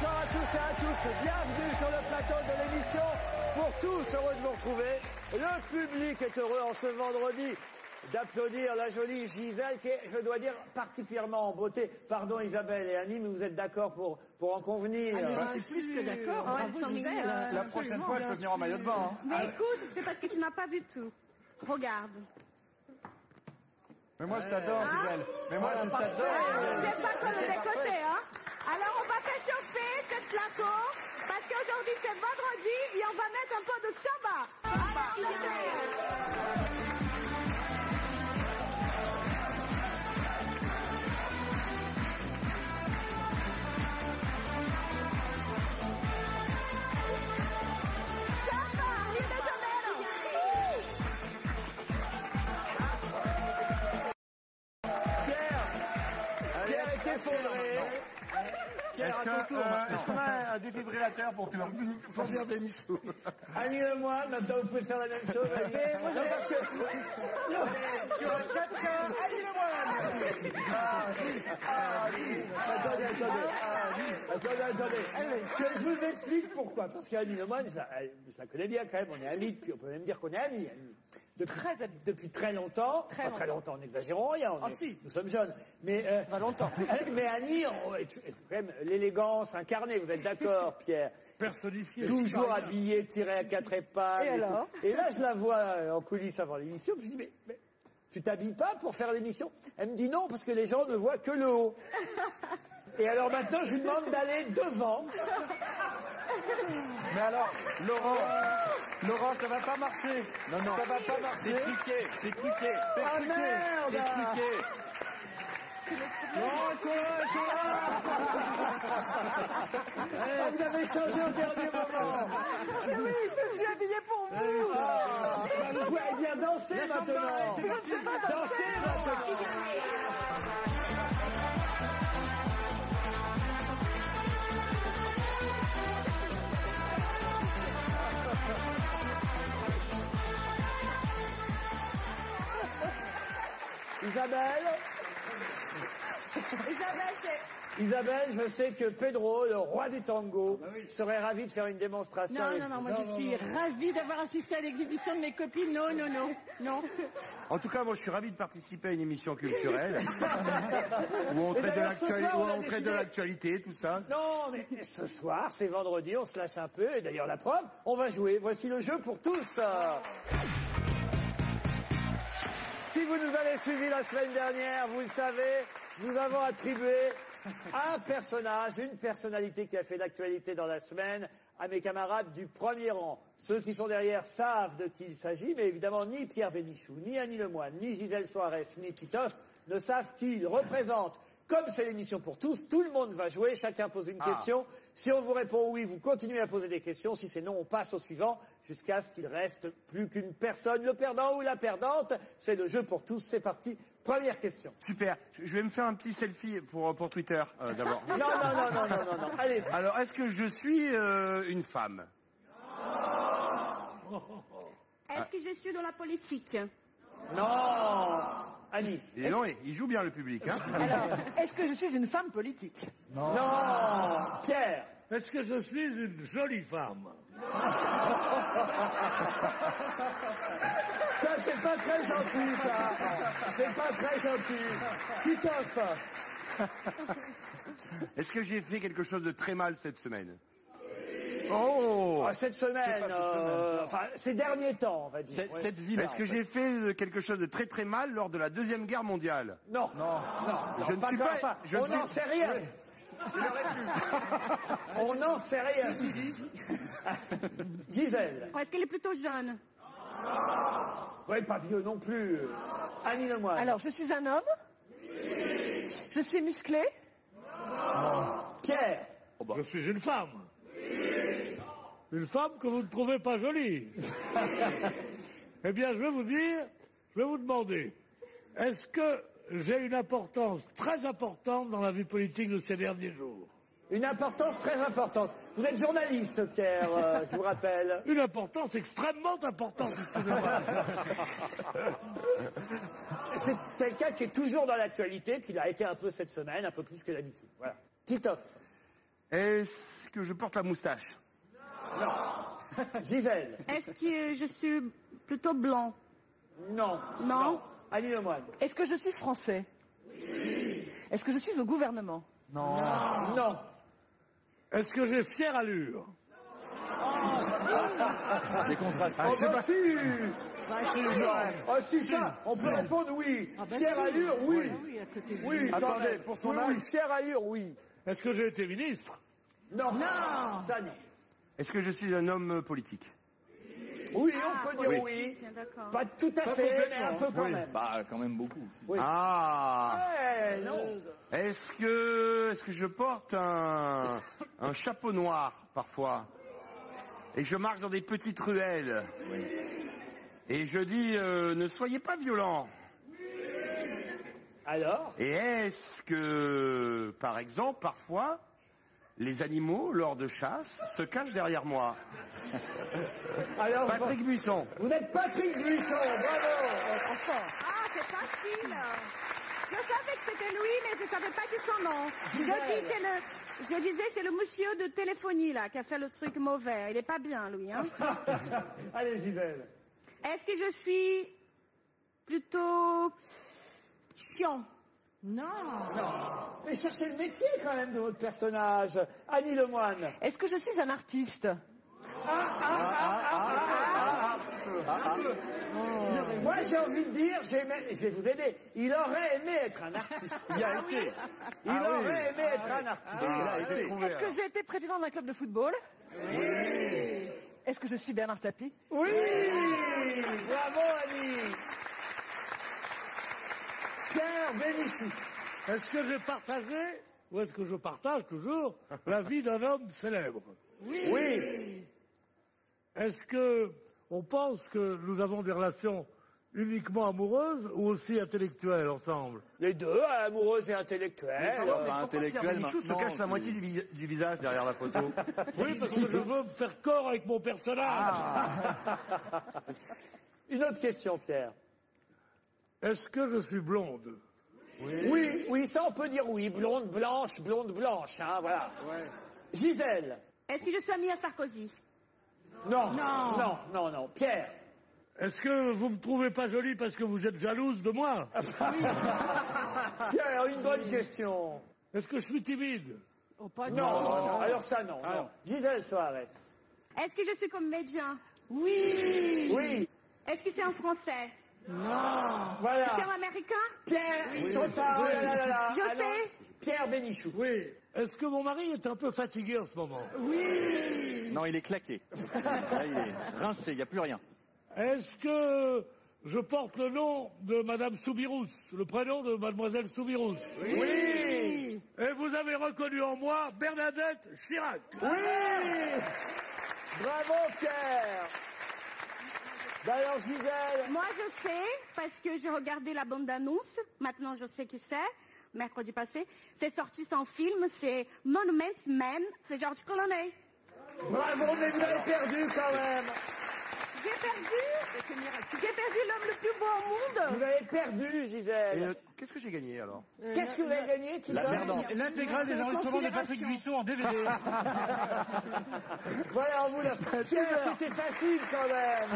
Bonsoir à tous et à toutes, bienvenue sur le plateau de l'émission Pour tous, heureux de vous retrouver. Le public est heureux en ce vendredi d'applaudir la jolie Gisèle qui est, je dois dire, particulièrement en beauté. Pardon Isabelle et Annie, mais vous êtes d'accord pour en convenir? Je suis plus que d'accord, bravo Gisèle. La prochaine fois, elle peut venir en maillot de bain. Hein. Mais écoute, c'est parce que tu n'as pas vu tout. Regarde. Mais moi, je t'adore, Gisèle. Mais moi, je t'adore, Gisèle. C'est pas comme des côtés, hein. Alors on va réchauffer cette plateau parce qu'aujourd'hui c'est vendredi et on va mettre un peu de samba. Pierre est effondré. Est-ce qu'on a un défibrillateur pour dire Bénichou? Annie Lemoine, maintenant vous pouvez faire la même chose. Non, parce que... Sur un tcha-tcha, Annie Lemoine. Attendez. Que je vous explique pourquoi. Parce qu'Annie Lemoine, je la connais bien quand même. On est amis depuis, on peut même dire qu'on est amis. Depuis très longtemps. Très longtemps, n'exagérons rien. Nous sommes jeunes. Mais, Pas longtemps. mais Annie, quand même, l'élégance incarnée, vous êtes d'accord, Pierre? Personnifié. Toujours habillée, tirée à quatre épingles. Et alors tout. Et là, je la vois en coulisses avant l'émission. Je me dis, mais tu t'habilles pas pour faire l'émission? Elle me dit non, parce que les gens ne voient que le haut. Et alors maintenant, je lui demande d'aller devant. Mais alors, Laurent, ça va pas marcher. Non, ça va pas marcher. C'est truqué. Ah merde! C'est truqué. Oh, ils sont là! Ah, vous avez changé au dernier moment! Mais oui, je me suis habillée pour vous. Ah, vous pouvez bien danser maintenant! Je ne sais pas danser. Dansez maintenant! Isabelle, je sais que Pedro, le roi du tango, serait ravi de faire une démonstration. Non, moi je suis ravie d'avoir assisté à l'exhibition de mes copines. Non. En tout cas, moi, je suis ravi de participer à une émission culturelle où on traite d'ailleurs, ce soir, on a de décidé- l'actualité, tout ça. Non, mais ce soir, c'est vendredi, on se lâche un peu. Et d'ailleurs, la preuve, on va jouer. Voici le jeu pour tous. Si vous nous avez suivis la semaine dernière, vous le savez, nous avons attribué un personnage, une personnalité qui a fait l'actualité dans la semaine à mes camarades du premier rang. Ceux qui sont derrière savent de qui il s'agit, mais évidemment ni Pierre Bénichou, ni Annie Lemoine, ni Gisèle Soares, ni Titoff ne savent qui ils représentent. Comme c'est l'émission pour tous, tout le monde va jouer, chacun pose une question. Si on vous répond oui, vous continuez à poser des questions. Si c'est non, on passe au suivant jusqu'à ce qu'il reste plus qu'une personne. Le perdant ou la perdante, c'est le jeu pour tous. C'est parti. Première question. Super. Je vais me faire un petit selfie pour Twitter, d'abord. Non. Allez. Alors, est-ce que je suis une femme? Est-ce que je suis dans la politique? Non. Annie. Et non, il joue bien le public, hein. Alors, est-ce que je suis une femme politique? Non. Pierre. Est-ce que je suis une jolie femme? Ça, c'est pas très gentil, ça. C'est pas très gentil. Titoff. Est-ce que j'ai fait quelque chose de très mal cette semaine? Oh! Cette semaine, enfin, ces derniers temps, on va dire. Cette ville. Est-ce que j'ai fait quelque chose de très très mal lors de la Deuxième Guerre mondiale? Non. Je ne suis comme pas- ça. je On ne n'en suis- sait rien. On n'en sait rien. Gisèle. Est-ce qu'elle est plutôt jeune? Oui, pas vieux non plus. Annie Lemoine. Alors, je suis un homme. Je suis musclé. Pierre. Je suis une femme. Une femme que vous ne trouvez pas jolie. Eh bien, je vais vous demander, est-ce que j'ai une importance très importante dans la vie politique de ces derniers jours? Une importance très importante. Vous êtes journaliste, Pierre, je vous rappelle. Une importance extrêmement importante, excusez-moi. C'est quelqu'un qui est toujours dans l'actualité, qui l'a été un peu cette semaine, un peu plus que d'habitude. Voilà. Titoff. Est-ce que je porte la moustache? Gisèle. Est-ce que je suis plutôt blanc? Non. Non. Annie Lemoine. Est-ce que je suis français? Oui. Est-ce que je suis au gouvernement? Non. Est-ce que j'ai fière allure? C'est contrasté. Oh, bah si. Ah si, ça, on peut répondre oui. Fière allure, oui. Oui, à côté de Oui, quand Attendez, même. pour son Oui, âge. oui, fière allure, oui. Est-ce que j'ai été ministre? Non. Ça, non. Est-ce que je suis un homme politique? Oui, on peut dire oui. Tiens, d'accord. Pas tout à fait, mais un peu quand même. Bah, quand même beaucoup. Oui. Ah. Ouais, non. Est-ce que je porte un chapeau noir parfois et que je marche dans des petites ruelles et je dis ne soyez pas violents? Alors? Et est-ce que, par exemple, parfois, les animaux, lors de chasse, se cachent derrière moi? Alors, Patrick Buisson. vous êtes Patrick Buisson, bravo. Ah, c'est facile. Je savais que c'était lui, mais je ne savais pas que son nom. Gisèle. Je disais, c'est le monsieur de téléphonie, là, qui a fait le truc mauvais. Il n'est pas bien, lui, hein. Allez, Gisèle. Est-ce que je suis plutôt chiant? Non. Mais cherchez le métier quand même de votre personnage. Annie Lemoine. Est-ce que je suis un artiste? Moi, j'ai envie de dire, je vais vous aider. Il aurait aimé être un artiste. Il a été. Il aurait aimé être un artiste. Est-ce que j'ai été président d'un club de football? Oui. Est-ce que je suis Bernard Tapie? Oui. Bravo, Annie. Pierre Bénichou. Est-ce que j'ai partagé, ou est-ce que je partage toujours, la vie d'un homme célèbre? Oui. Est-ce que on pense que nous avons des relations uniquement amoureuses ou aussi intellectuelles ensemble? Les deux, amoureux et intellectuels. Enfin, intellectuel Pierre Bénichou se maintenant, cache la c'est- moitié du visage derrière la photo. Oui, parce que je veux me faire corps avec mon personnage. Une autre question, Pierre. Est-ce que je suis blonde? Oui, ça on peut dire oui. Blonde, blanche, hein, voilà. Gisèle. Est-ce que je suis amie à Sarkozy? Non. Non. Pierre. Est-ce que vous me trouvez pas jolie parce que vous êtes jalouse de moi? Pierre, une bonne question. Est-ce que je suis timide? Oh, pas du Non, tout. alors ça non. Gisèle Soares. Est-ce que je suis comédien? Oui. Est-ce que c'est en français? Voilà. C'est en américain? Pierre, trop tard. Oh là là. Je Alors, sais. Pierre Bénichou. Oui. Est-ce que mon mari est un peu fatigué en ce moment? Non, il est claqué. Là, il est rincé, il n'y a plus rien. Est-ce que je porte le nom de Madame Soubirous, le prénom de Mademoiselle Soubirous? Oui. Et vous avez reconnu en moi Bernadette Chirac? Oui. Bravo Pierre. Ben alors Gisèle. Moi, je sais, parce que j'ai regardé la bande-annonce. Maintenant, je sais qui c'est. Mercredi passé. C'est sorti son film. C'est Monument Man. C'est George Clooney. Bravo, mais vous avez perdu quand même. J'ai perdu l'homme le plus beau au monde. Vous avez perdu, Gisèle. Qu'est-ce que j'ai gagné alors? Qu'est-ce que vous avez gagné, Titoff? L'intégrale des enregistrements de Patrick Buisson en DVD. Voilà, on vous l'a fait. Pierre, c'était facile quand même.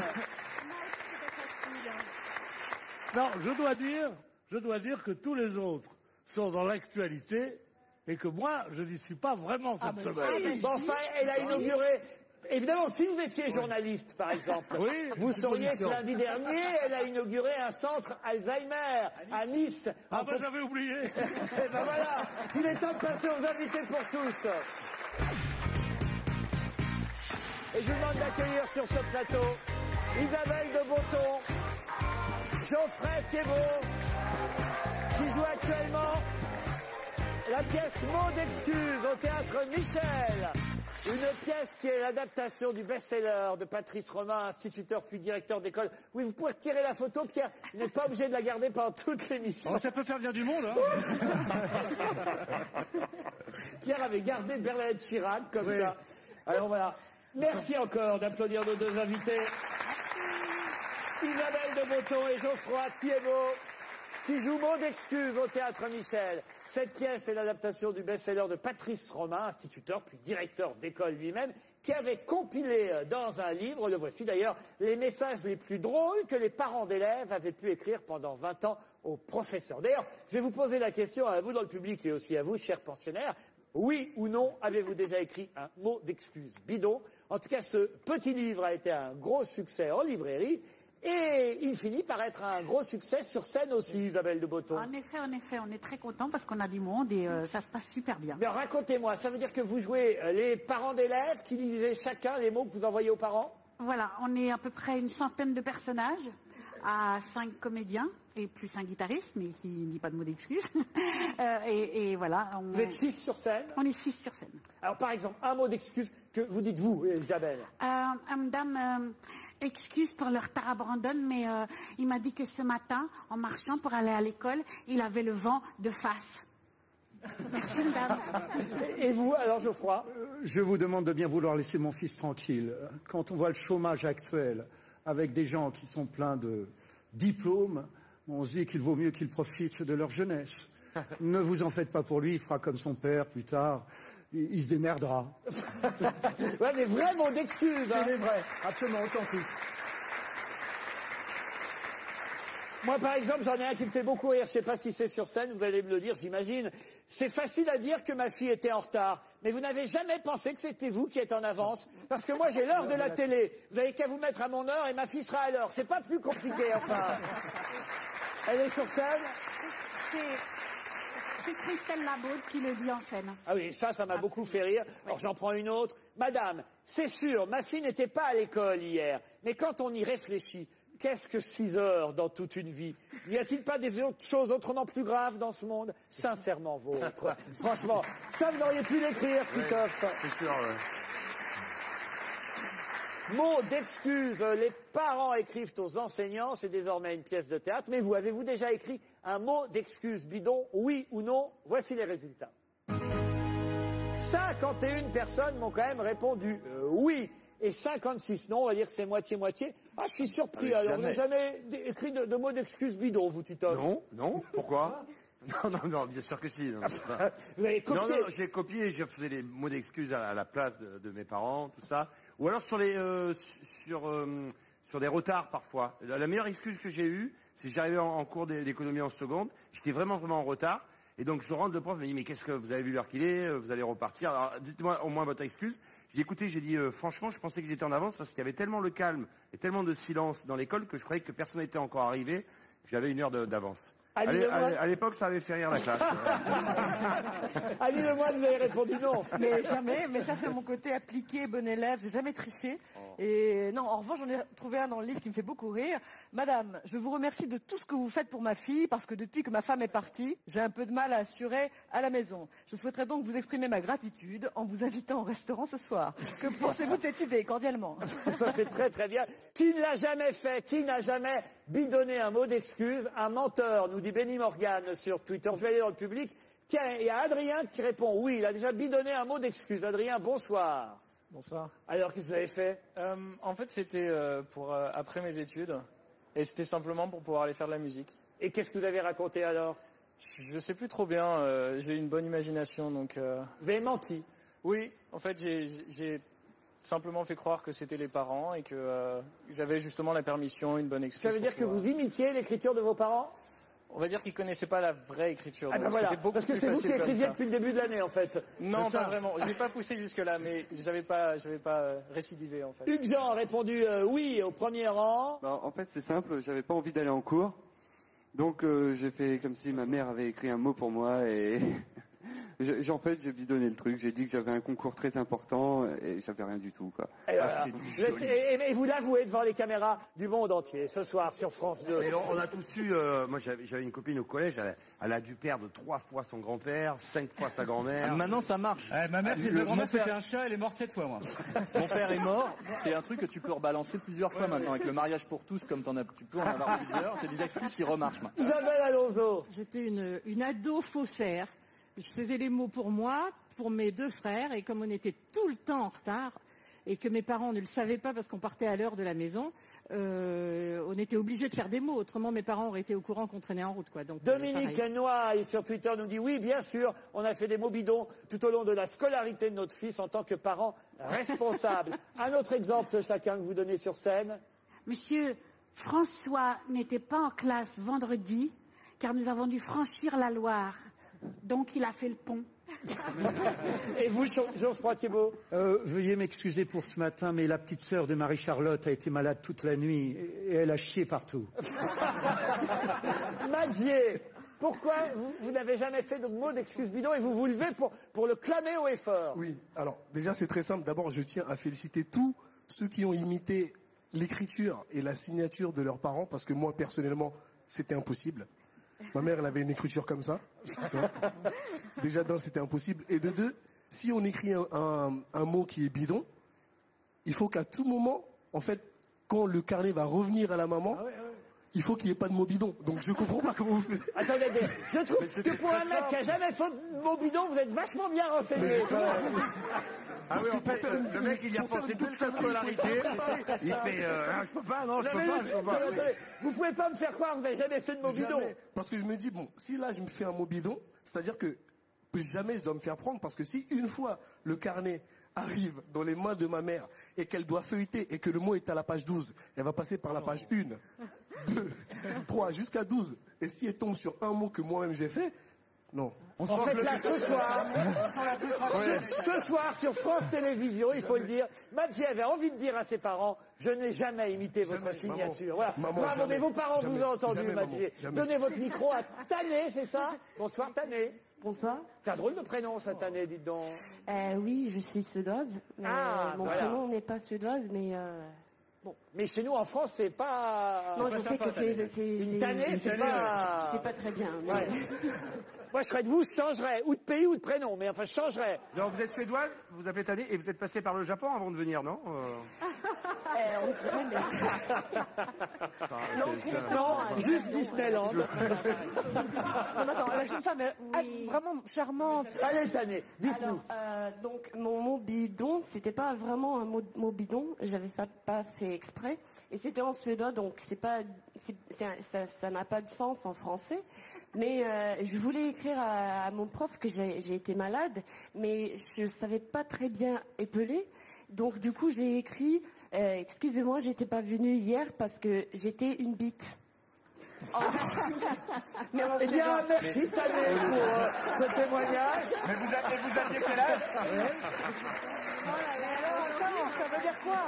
Non, je dois dire que tous les autres sont dans l'actualité et que moi, je n'y suis pas vraiment cette semaine. Bon, enfin, elle a inauguré. Évidemment, si vous étiez journaliste, par exemple, Oui, vous c'est une sauriez que position. lundi dernier, elle a inauguré un centre Alzheimer à Nice. Ah ben j'avais oublié. Et ben voilà, il est temps de passer aux invités pour tous. Et je vous demande d'accueillir sur ce plateau Isabelle de Botton, Geoffrey Thiébaut, qui joue actuellement la pièce Mot d'excuse au théâtre Michel. Une pièce qui est l'adaptation du best-seller de Patrice Romain, instituteur puis directeur d'école. Oui, vous pouvez retirer la photo, Pierre. Vous n'êtes pas obligé de la garder pendant toute l'émission. Oh, ça peut faire venir du monde, hein. Pierre avait gardé Bernadette Chirac comme ça. Alors voilà. Merci encore d'applaudir nos deux invités. Isabelle de Botton et Geoffroy Thiébaut. qui joue Mot d'excuse au Théâtre Michel. Cette pièce est l'adaptation du best-seller de Patrice Romain, instituteur puis directeur d'école lui-même, qui avait compilé dans un livre, le voici d'ailleurs, les messages les plus drôles que les parents d'élèves avaient pu écrire pendant 20 ans aux professeurs. D'ailleurs, je vais vous poser la question à vous dans le public et aussi à vous, chers pensionnaires. Oui ou non, avez-vous déjà écrit un mot d'excuse bidon? En tout cas, ce petit livre a été un gros succès en librairie. Et il finit par être un gros succès sur scène aussi, Isabelle de Botton. En effet, on est très contents parce qu'on a du monde et ça se passe super bien. Mais racontez-moi, ça veut dire que vous jouez les parents d'élèves qui lisaient chacun les mots que vous envoyez aux parents? Voilà, on est à peu près une centaine de personnages, à 5 comédiens et plus un guitariste, mais qui ne dit pas de mots d'excuse. et voilà. Vous êtes 6 sur scène? On est 6 sur scène. Alors par exemple, un mot d'excuse que vous dites vous, Isabelle. Madame, excuse pour le retard à Brandon, mais il m'a dit que ce matin, en marchant pour aller à l'école, il avait le vent de face. Merci, madame. Et vous, alors, Geoffroy? Je vous demande de bien vouloir laisser mon fils tranquille. Quand on voit le chômage actuel, avec des gens qui sont pleins de diplômes, on se dit qu'il vaut mieux qu'ils profitent de leur jeunesse. Ne vous en faites pas pour lui, il fera comme son père plus tard. Il se démerdera. Ouais, des vrais mots d'excuses. C'est des vrais, absolument authentiques. Moi, par exemple, j'en ai un qui me fait beaucoup rire. Je ne sais pas si c'est sur scène, vous allez me le dire, j'imagine. C'est facile à dire que ma fille était en retard. Mais vous n'avez jamais pensé que c'était vous qui êtes en avance? Parce que moi, j'ai l'heure de la télé. Vous n'avez qu'à vous mettre à mon heure et ma fille sera à l'heure. C'est pas plus compliqué, enfin. Elle est sur scène? C'est Christelle Labaude qui le dit en scène. Ah oui, ça m'a beaucoup fait rire. Alors j'en prends une autre. Madame, c'est sûr, ma fille n'était pas à l'école hier. Mais quand on y réfléchit, qu'est-ce que 6 heures dans toute une vie? N'y a-t-il pas des autres choses autrement plus graves dans ce monde? Sincèrement vôtre. Franchement, ça vous n'auriez pu l'écrire, Titoff. C'est sûr, ouais. Mot d'excuse, les parents écrivent aux enseignants, c'est désormais une pièce de théâtre. Mais vous, avez-vous déjà écrit un mot d'excuse bidon, oui ou non? Voici les résultats. 51 personnes m'ont quand même répondu oui, et 56 non, on va dire que c'est moitié-moitié. Ah, je suis surpris, alors vous n'avez jamais écrit de mots d'excuse bidon, vous, Titoff? Non, pourquoi? Non, bien sûr que si. Non, vous avez copié? Non, j'ai copié, je faisais les mots d'excuses à la place de mes parents, tout ça. Ou alors sur des retards parfois. La meilleure excuse que j'ai eue, c'est que j'arrivais en cours d'économie en seconde, j'étais vraiment en retard, et donc je rentre, le prof me dit, mais qu'est-ce que vous avez vu l'heure qu'il est, vous allez repartir, alors dites-moi au moins votre excuse. J'ai écouté, j'ai dit, franchement, je pensais que j'étais en avance parce qu'il y avait tellement le calme et tellement de silence dans l'école que je croyais que personne n'était encore arrivé, que j'avais 1 heure d'avance. À l'époque, ça avait fait rire la classe. Ali Lemoine, vous avez répondu non. Mais jamais, mais ça c'est mon côté appliqué, bon élève, j'ai jamais triché. Et non, en revanche, j'en ai trouvé un dans le livre qui me fait beaucoup rire. Madame, je vous remercie de tout ce que vous faites pour ma fille, parce que depuis que ma femme est partie, j'ai un peu de mal à assurer à la maison. Je souhaiterais donc vous exprimer ma gratitude en vous invitant au restaurant ce soir. Que pensez-vous de cette idée, cordialement? Ça c'est très très bien. Qui ne l'a jamais fait? Qui n'a jamais bidonné un mot d'excuse? Un menteur, nous dit Benny Morgan sur Twitter. Je vais aller dans le public. Tiens, il y a Adrien qui répond oui, il a déjà bidonné un mot d'excuse. Adrien, bonsoir. Bonsoir. Alors, qu'est-ce que vous avez fait? En fait, c'était pour après mes études. Et c'était simplement pour pouvoir aller faire de la musique. Et qu'est-ce que vous avez raconté alors? Je sais plus trop bien. J'ai une bonne imagination, donc... Vous avez menti? Oui, en fait, j'ai simplement fait croire que c'était les parents et que j'avais justement la permission, une bonne excuse. Ça veut dire que vous imitiez l'écriture de vos parents? On va dire qu'ils connaissaient pas la vraie écriture. Ah ben voilà, parce que c'est vous qui écriviez depuis le début de l'année en fait. Non, pas vraiment. J'ai pas poussé jusque là, mais j'avais pas récidivé en fait. Hugues Jean a répondu oui au premier rang. Bah, en fait, c'est simple. J'avais pas envie d'aller en cours, donc j'ai fait comme si ma mère avait écrit un mot pour moi et en fait, j'ai bidonné le truc. J'ai dit que j'avais un concours très important et j'avais rien du tout, quoi. Et vous l'avouez devant les caméras du monde entier ce soir sur France 2. Et on a tous eu. Moi, j'avais une copine au collège. Elle a dû perdre 3 fois son grand-père, 5 fois sa grand-mère. Ah, maintenant, ça marche. Ma mère, ma grand-mère, c'était un chat. Elle est morte 7 fois, moi. Mon père est mort. C'est un truc que tu peux rebalancer plusieurs fois maintenant avec le mariage pour tous, comme tu peux en avoir plusieurs. C'est des excuses qui remarchent maintenant. Isabelle Alonso. J'étais une ado faussaire. Je faisais les mots pour moi, pour mes 2 frères, et comme on était tout le temps en retard, et que mes parents ne le savaient pas parce qu'on partait à l'heure de la maison, on était obligé de faire des mots. Autrement, mes parents auraient été au courant qu'on traînait en route, quoi. Donc, Dominique Noailles sur Twitter nous dit oui, bien sûr, on a fait des mots bidons tout au long de la scolarité de notre fils en tant que parents responsables. Un autre exemple chacun que vous donnez sur scène. Monsieur François n'était pas en classe vendredi, car nous avons dû franchir la Loire. Donc il a fait le pont. Et vous, Geoffroy Thibault? Veuillez m'excuser pour ce matin, mais la petite sœur de Marie-Charlotte a été malade toute la nuit et elle a chié partout. Madjier, pourquoi vous n'avez jamais fait de mot d'excuse bidon et vous vous levez pour le clamer haut et fort? Oui, alors déjà c'est très simple. D'abord, je tiens à féliciter tous ceux qui ont imité l'écriture et la signature de leurs parents, parce que moi, personnellement, c'était impossible. Ma mère, elle avait une écriture comme ça. Tu vois. Déjà, d'un, c'était impossible. Et de deux, si on écrit un mot qui est bidon, il faut qu'à tout moment, en fait, quand le carnet va revenir à la maman, il faut qu'il n'y ait pas de mot bidon. Donc je comprends pas comment vous faites. Attendez, je trouve que pour un mec qui a jamais fait de mot bidon, vous êtes vachement bien renseigné. Ah oui, en fait, le mec, il y a pensé toute sa scolarité. Il fait, je peux pas, non, je peux pas. Vous pouvez pas me faire croire que vous n'avez jamais fait de mot bidon. Parce que je me dis, bon, si là, je me fais un mot bidon, c'est-à-dire que plus jamais je dois me faire prendre, parce que si une fois le carnet arrive dans les mains de ma mère et qu'elle doit feuilleter et que le mot est à la page 12, elle va passer par la page 1, 2, 3, jusqu'à 12. Et si elle tombe sur un mot que moi-même j'ai fait, non. En fait, là, ce soir, sur France Télévisions, il faut le dire, Madjier avait envie de dire à ses parents, je n'ai jamais imité votre signature. Voilà. Maman, bravo, jamais, mais vos parents jamais, vous ont entendu, jamais, Madjier. maman, Donnez votre micro à Tané, c'est ça? Bonsoir, Tané. Bonsoir. C'est un drôle de prénom, ça, Tané, dites donc. Oui, je suis suédoise. Mon prénom n'est pas suédoise, mais... Bon. Mais chez nous, en France, c'est pas... Non, je sais que c'est... Une tannée, c'est pas... C'est pas très bien. Mais... Ouais. Moi, je serais de vous, je changerais, ou de pays ou de prénom, mais enfin, je changerais. Donc, vous êtes suédoise, vous vous appelez Tané, et vous êtes passé par le Japon avant de venir, non on dirait, mais... Non, juste Disneyland. Non, attends, la jeune femme est vraiment charmante. Allez, Tané, dites-nous. Donc, mon mot bidon, c'était pas vraiment un mot bidon, j'avais pas fait exprès, et c'était en suédois, donc ça n'a pas de sens en français. Mais je voulais écrire à mon prof que j'ai été malade, mais je savais pas très bien épeler. Donc du coup, j'ai écrit excusez-moi, j'étais pas venue hier parce que j'étais une bite. Mais eh bien, merci Tané pour ce témoignage. Mais vous aviez quel âge? Ça veut dire quoi?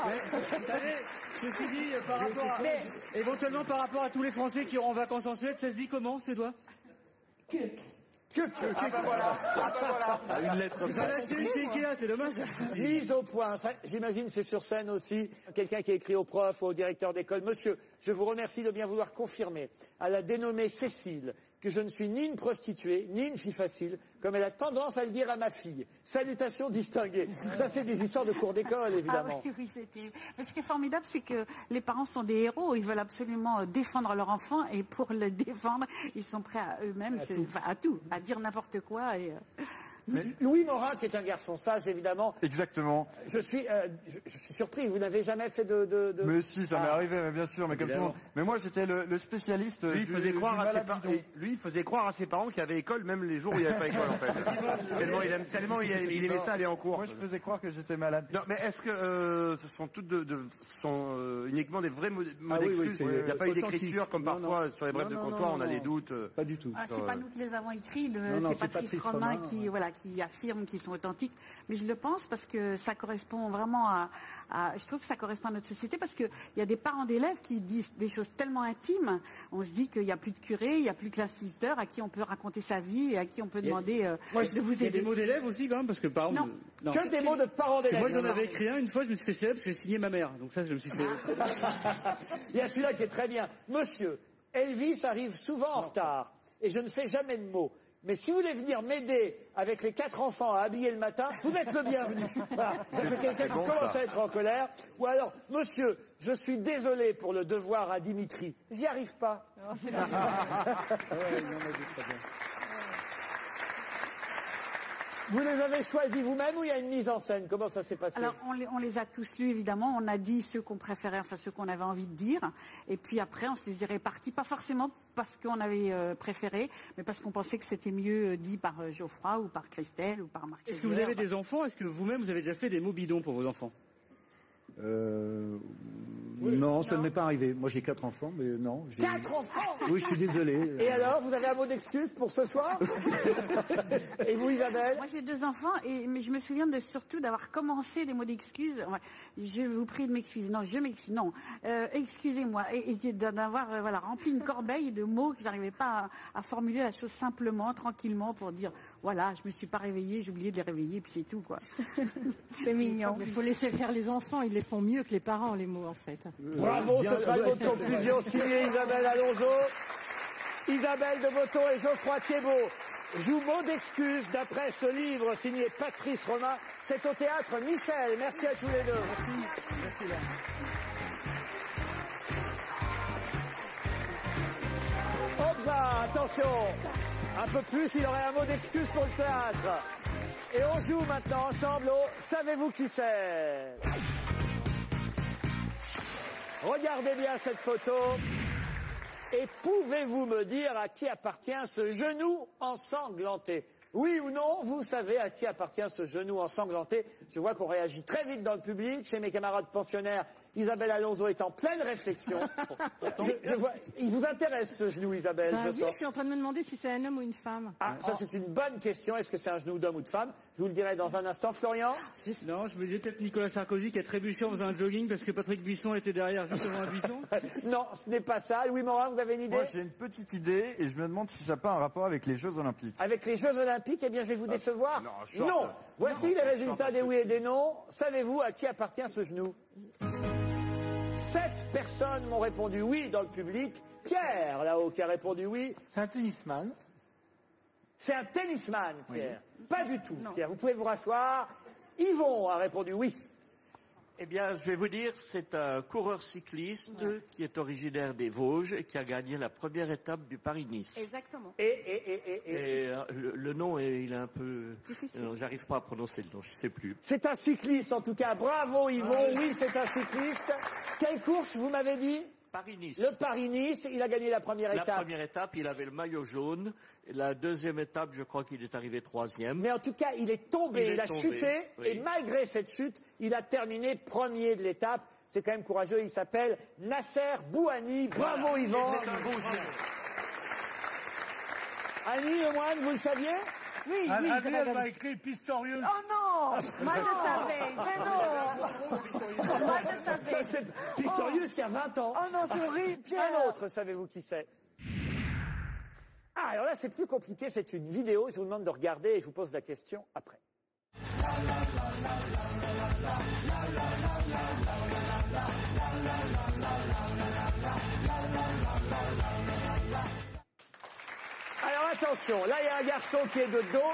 Ceci dit, éventuellement par rapport à tous les Français qui iront en vacances en Suède, ça se dit comment, suédois? Kuk. Ah bah voilà. Une lettre. J'en ai acheté une chez Ikea, c'est dommage. Mise au point. J'imagine c'est sur scène aussi. Quelqu'un qui a écrit au prof ou au directeur d'école. Monsieur, je vous remercie de bien vouloir confirmer à la dénommée Cécile que je ne suis ni une prostituée, ni une fille facile, comme elle a tendance à le dire à ma fille. Salutations distinguées. Ça, c'est des histoires de cours d'école, évidemment. Ah oui, c'était... Mais ce qui est formidable, c'est que les parents sont des héros. Ils veulent absolument défendre leur enfant et pour le défendre, ils sont prêts à eux-mêmes, à tout, à dire n'importe quoi. Et, Mais Louis Morin, qui est un garçon sage, évidemment. Exactement. Je suis surpris, vous n'avez jamais fait de... Mais si, ça m'est arrivé, mais bien sûr, mais comme tout le monde. Mais moi, j'étais le spécialiste. Lui, il faisait croire à ses parents qu'il y avait école, même les jours où il n'y avait pas école, en fait. tellement il aimait ça aller en cours. Moi, je faisais croire que j'étais malade. Non, mais est-ce que ce sont toutes uniquement des vrais mots d'excuses? Il n'y a pas eu d'écriture comme parfois sur les brèves de comptoir, on a des doutes. Pas du tout. c'est pas nous qui les avons écrits, c'est Patrice Romain qui affirme qu'ils sont authentiques. Mais je le pense parce que ça correspond vraiment je trouve que ça correspond à notre société parce qu'il y a des parents d'élèves qui disent des choses tellement intimes. On se dit qu'il n'y a plus de curé, il n'y a plus de classe-sister à qui on peut raconter sa vie et à qui on peut demander de vous aider. Il y a des mots d'élèves aussi, quand même, parce que par exemple. Non, que des mots de parents d'élèves. Moi, j'en avais écrit un, une fois, je me suis fait célèbre parce que j'ai signé ma mère. Donc ça, je me suis fait. Il y a celui-là qui est très bien. Monsieur, Elvis arrive souvent en retard et je ne fais jamais de mots. Mais si vous voulez venir m'aider avec les 4 enfants à habiller le matin, vous êtes le bienvenu. Voilà. Ça, c'est quelqu'un qui commence à être en colère. Ou alors, monsieur, je suis désolé pour le devoir à Dimitri. J'y arrive pas. Non, c'est pas... Vous les avez choisis vous-même ou il y a une mise en scène? Comment ça s'est passé? Alors, on les a tous lus, évidemment. On a dit ceux qu'on préférait, enfin ceux qu'on avait envie de dire. Et puis après, on se les est répartis. Pas forcément parce qu'on avait préféré, mais parce qu'on pensait que c'était mieux dit par Geoffroy ou par Christelle ou par Marc. Est-ce que vous avez des enfants? Est-ce que vous-même, vous avez déjà fait des mots bidons pour vos enfants? Non, ça ne m'est pas arrivé. Moi, j'ai 4 enfants, mais non. 4 enfants? Oui, je suis désolé. Et alors, vous avez un mot d'excuse pour ce soir? Et vous, Isabelle? Moi, j'ai 2 enfants, mais je me souviens surtout d'avoir commencé des mots d'excuses. Je vous prie de m'excuser. Non, je m'excuse. Non, excusez-moi. Et d'avoir rempli une corbeille de mots que j'arrivais pas à formuler la chose simplement, tranquillement, pour dire voilà, je me suis pas réveillée, j'ai oublié de les réveiller, puis c'est tout, quoi. C'est mignon. Il faut laisser faire les enfants, ils les font mieux que les parents, les mots, en fait. Bravo, ce sera le mot de conclusion signé Isabelle Alonso. Isabelle de Botton et Geoffroy Thiébaut jouent mot d'excuse d'après ce livre signé Patrice Romain. C'est au théâtre Michel. Merci à tous les deux. Merci. Hop là, attention. Un peu plus, il aurait un mot d'excuse pour le théâtre. Et on joue maintenant ensemble au Savez-vous qui c'est? Regardez bien cette photo. Et pouvez-vous me dire à qui appartient ce genou ensanglanté? Oui ou non, vous savez à qui appartient ce genou ensanglanté? Je vois qu'on réagit très vite dans le public. Chez mes camarades pensionnaires, Isabelle Alonso est en pleine réflexion. Il vous intéresse ce genou, Isabelle? Oui, je suis en train de me demander si c'est un homme ou une femme. Ah, ça c'est une bonne question. Est-ce que c'est un genou d'homme ou de femme? Je vous le dirai dans un instant. Florian? Non, je me disais peut-être Nicolas Sarkozy qui a trébuché en faisant un jogging parce que Patrick Buisson était derrière, juste devant un buisson. Non, ce n'est pas ça. Louis Morin, vous avez une idée? Moi, j'ai une petite idée et je me demande si ça n'a pas un rapport avec les Jeux Olympiques. Avec les Jeux Olympiques, eh bien, je vais vous décevoir. Non. Voici les résultats des oui et des non. Savez-vous à qui appartient ce genou? 7 personnes m'ont répondu oui dans le public. Pierre, là-haut, qui a répondu oui. C'est un tennisman. C'est un tennisman, Pierre. Oui. Pas du tout, Pierre. Vous pouvez vous rasseoir. Yvon a répondu oui. Eh bien, je vais vous dire, c'est un coureur cycliste qui est originaire des Vosges et qui a gagné la première étape du Paris-Nice. Exactement. Et le nom, il est un peu... difficile. J'arrive pas à prononcer le nom, je sais plus. C'est un cycliste, en tout cas. Bravo, Yvon. Oui, c'est un cycliste. Quelle course, vous m'avez dit? Paris-Nice. Le Paris-Nice, il a gagné la première étape. La première étape, il avait le maillot jaune. Et la deuxième étape, je crois qu'il est arrivé 3e. Mais en tout cas, il est tombé, il a chuté, oui. Et malgré cette chute, il a terminé premier de l'étape. C'est quand même courageux, il s'appelle Nasser Bouhanni. Bravo, voilà. Yvan. C'est un beau jeu. Annie Lemoine, vous le saviez? Oui, Annie, elle m'a écrit Pistorius. Oh non! Moi, je savais. Mais non! Moi, je savais. C'est Pistorius qui a 20 ans. Oh non, c'est horrible, Pierre! Un autre, savez-vous qui c'est? Ah, alors là, c'est plus compliqué, c'est une vidéo. Je vous demande de regarder et je vous pose la question après. Alors attention, là, il y a un garçon qui est de dos,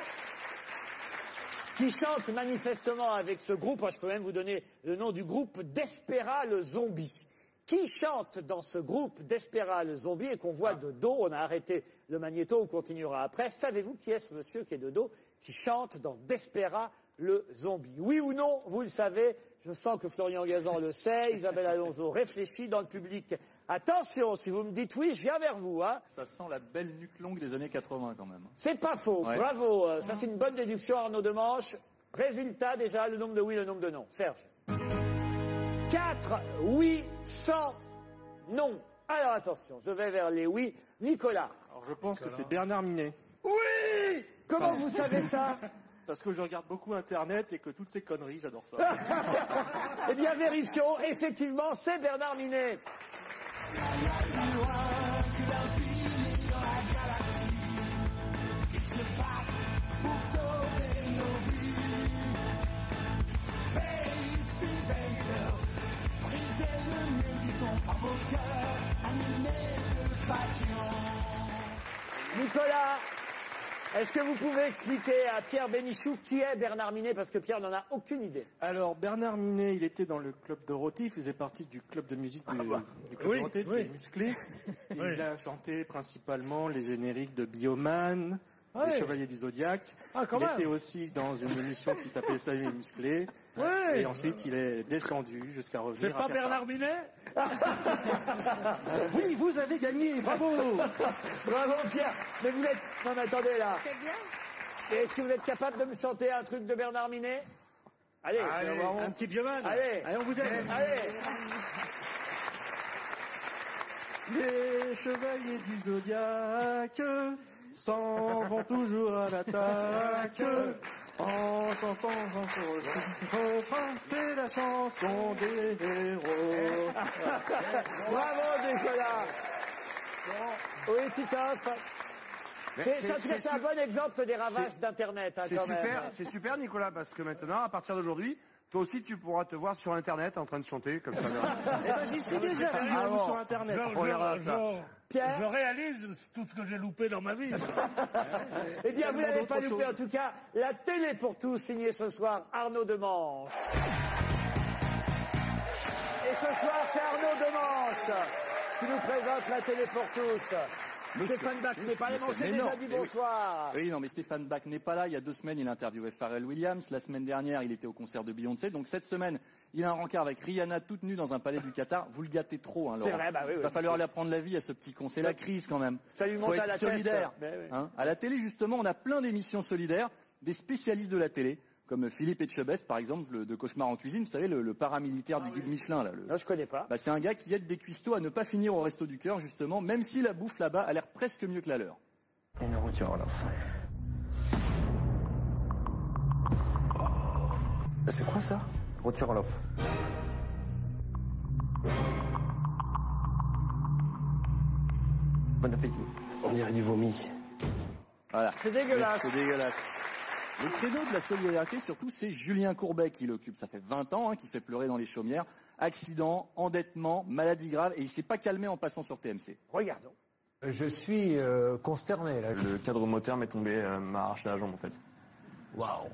qui chante manifestement avec ce groupe. Je peux même vous donner le nom du groupe, Despera le Zombie. Qui chante dans ce groupe Despera le Zombie et qu'on voit de dos? On a arrêté le magnéto, on continuera après. Savez-vous qui est ce monsieur qui est de dos, qui chante dans Despera le Zombie? Oui ou non, vous le savez. Je sens que Florian Gazan le sait. Isabelle Alonso réfléchit dans le public. Attention, si vous me dites oui, je viens vers vous. Hein. Ça sent la belle nuque longue des années 80 quand même. C'est pas faux, ouais. Bravo. Ça c'est une bonne déduction, Arnaud Demanche. Résultat déjà, le nombre de oui, le nombre de non. Serge. 4 oui, 100 non. Alors attention, je vais vers les oui. Nicolas. Alors je pense que c'est Bernard Minet. Oui! Comment vous savez ça? Parce que je regarde beaucoup Internet et que toutes ces conneries, j'adore ça. Eh bien, vérifions. Effectivement, c'est Bernard Minet. Nicolas, est-ce que vous pouvez expliquer à Pierre Bénichou qui est Bernard Minet, parce que Pierre n'en a aucune idée? Alors, Bernard Minet, il était dans le club Dorothée, il faisait partie du club de musique du club Dorothée, des musclés. Il a chanté principalement les génériques de Bioman, Les Chevaliers du Zodiaque. Il était aussi dans une émission qui s'appelait Salut les musclés. Ouais. Et ensuite, il est descendu jusqu'à C'est revenir pas à faire ça. Bernard Minet? Oui, vous avez gagné, bravo. Bravo Pierre. Mais vous êtes... Non mais attendez là. C'est bien. Et est-ce que vous êtes capable de me chanter un truc de Bernard Minet? Allez, Allez, un petit bioman. Allez, on vous aide. Allez. Les chevaliers du Zodiaque s'en vont toujours à l'attaque. En chantant un refrain, c'est la chanson des héros. Bravo Nicolas. Oui, Titoff. C'est un bon exemple des ravages d'Internet. Hein, C'est quand même. super, c'est super Nicolas, parce que maintenant, à partir d'aujourd'hui, toi aussi tu pourras te voir sur Internet en train de chanter comme ça. Eh ben j'y suis déjà, figurez-vous, sur Internet. On regardera ça. Pierre, Je réalise tout ce que j'ai loupé dans ma vie. eh bien, vous n'avez pas d'autres loupé. choses. En tout cas, la télé pour tous, signée ce soir Arnaud Demanche. Et ce soir, c'est Arnaud Demanche qui nous présente la télé pour tous. Stéphane Bach n'est pas là, mais on s'est déjà dit bonsoir. Oui, non, mais Stéphane Bach n'est pas là. Il y a 2 semaines, il a interviewé Pharrell Williams. La semaine dernière, il était au concert de Beyoncé. Donc cette semaine, il a un rencard avec Rihanna toute nue dans un palais du Qatar. Vous le gâtez trop, hein, Laurent. C'est vrai, bah oui, oui. Il va falloir lui apprendre la vie à ce petit con. C'est la crise quand même. Ça lui Faut monte être à la solidaire. tête. Mais oui. Hein. À la télé, justement, on a plein d'émissions solidaires, des spécialistes de la télé, comme Philippe Etchebest, par exemple, de Cauchemar en cuisine. Vous savez, le paramilitaire du guide Michelin. Là, Non, je connais pas. Bah, c'est un gars qui aide des cuistots à ne pas finir au resto du cœur, justement, même si la bouffe là-bas a l'air presque mieux que la leur. C'est quoi ça? Rotiroloff. Bon appétit. On dirait du vomi. Voilà. C'est dégueulasse. C'est dégueulasse. Le credo de la solidarité, surtout, c'est Julien Courbet qui l'occupe. Ça fait 20 ans qu'il fait pleurer dans les chaumières. Accident, endettement, maladie grave, et il s'est pas calmé en passant sur TMC. Regardons. Je suis consterné là. Le cadre moteur m'est tombé, m'a arraché la jambe en fait. Waouh.